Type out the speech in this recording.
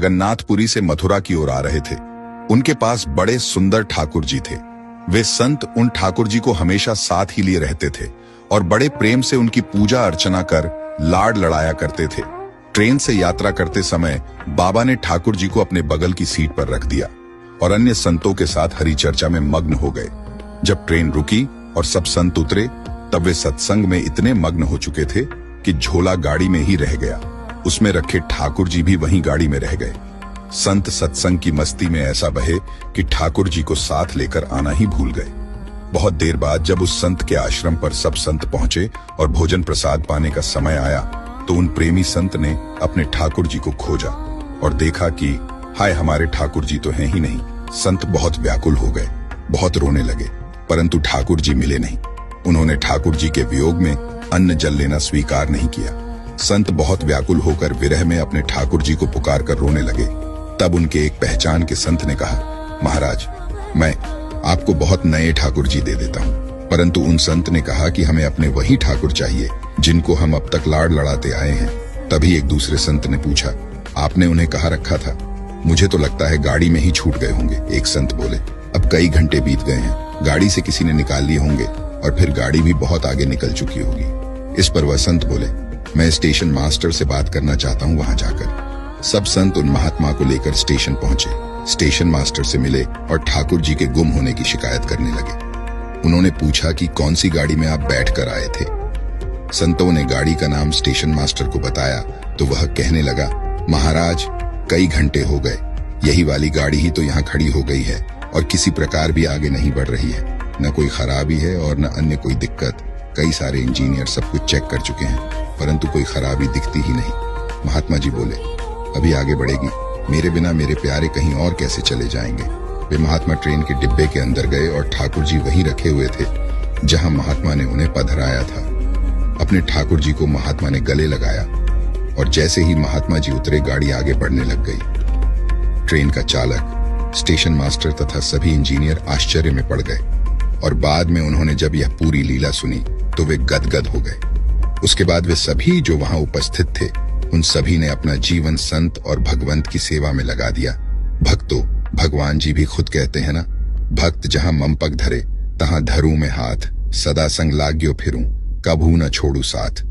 जगन्नाथपुरी से मथुरा की ओर आ रहे थे। उनके पास बड़े सुंदर ठाकुर जी थे। वे संत उन ठाकुर जी को हमेशा साथ ही लिए रहते थे और बड़े प्रेम से उनकी पूजा अर्चना कर लाड लड़ाया करते थे। ट्रेन से यात्रा करते समय बाबा ने ठाकुर जी को अपने बगल की सीट पर रख दिया और अन्य संतों के साथ हरि चर्चा में मग्न हो गए। जब ट्रेन रुकी और सब संत उतरे, तब वे सत्संग में इतने मग्न हो चुके थे कि झोला गाड़ी में ही रह गया। उसमें रखे ठाकुर जी भी वहीं गाड़ी में रह गए। संत सत्संग की मस्ती में ऐसा बहे कि ठाकुर जी को साथ लेकर आना ही भूल गए। बहुत देर बाद जब उस संत के आश्रम पर सब संत पहुंचे और भोजन प्रसाद पाने का समय आया, तो उन प्रेमी संत ने अपने ठाकुर जी को खोजा और देखा कि हाय, हमारे ठाकुर जी तो हैं ही नहीं। संत बहुत व्याकुल हो गए, बहुत रोने लगे, परंतु ठाकुर जी मिले नहीं। उन्होंने ठाकुर जी के वियोग में अन्न जल लेना स्वीकार नहीं किया। संत बहुत व्याकुल होकर विरह में अपने ठाकुर जी को पुकार कर रोने लगे। तब उनके एक पहचान के संत ने कहा, महाराज, मैं आपको बहुत नए ठाकुर जी दे देता हूँ। परंतु उन संत ने कहा कि हमें अपने वही ठाकुर चाहिए जिनको हम अब तक लाड लड़ाते आए हैं। तभी एक दूसरे संत ने पूछा, आपने उन्हें कहाँ रखा था? मुझे तो लगता है गाड़ी में ही छूट गए होंगे। एक संत बोले, अब कई घंटे बीत गए हैं, गाड़ी से किसी ने निकाल लिए होंगे और फिर गाड़ी भी बहुत आगे निकल चुकी होगी। इस पर वह संत बोले, मैं स्टेशन मास्टर से बात करना चाहता हूँ वहां जाकर। सब संत उन महात्मा को लेकर स्टेशन पहुंचे। स्टेशन मास्टर से मिले और ठाकुर जी के गुम होने की शिकायत करने लगे। उन्होंने पूछा कि कौन सी गाड़ी में आप बैठकर आए थे। संतों ने गाड़ी का नाम स्टेशन मास्टर को बताया तो वह कहने लगा, महाराज, कई घंटे हो गए, यही वाली गाड़ी ही तो यहाँ खड़ी हो गई है और किसी प्रकार भी आगे नहीं बढ़ रही है। न कोई खराबी है और न अन्य कोई दिक्कत। कई सारे इंजीनियर सब कुछ चेक कर चुके हैं, परंतु कोई खराबी दिखती ही नहीं। महात्मा जी बोले, अभी आगे बढ़ेगी, मेरे बिना मेरे प्यारे कहीं और कैसे चले जाएंगे। वे महात्मा ट्रेन के डिब्बे के अंदर गए और ठाकुर जी वहीं रखे हुए थे जहां महात्मा ने उन्हें पधराया था। अपने ठाकुर जी को महात्मा ने गले लगाया और जैसे ही महात्मा जी उतरे, गाड़ी आगे बढ़ने लग गई। ट्रेन का चालक, स्टेशन मास्टर तथा सभी इंजीनियर आश्चर्य में पड़ गए और बाद में उन्होंने जब यह पूरी लीला सुनी तो वे गदगद हो गए। उसके बाद वे सभी जो वहां उपस्थित थे, उन सभी ने अपना जीवन संत और भगवंत की सेवा में लगा दिया। भक्तों, भगवान जी भी खुद कहते हैं ना, भक्त जहां ममपक धरे तहां धरूं में हाथ, सदा संग लाग्यो फिरूं, कभू न छोड़ू साथ।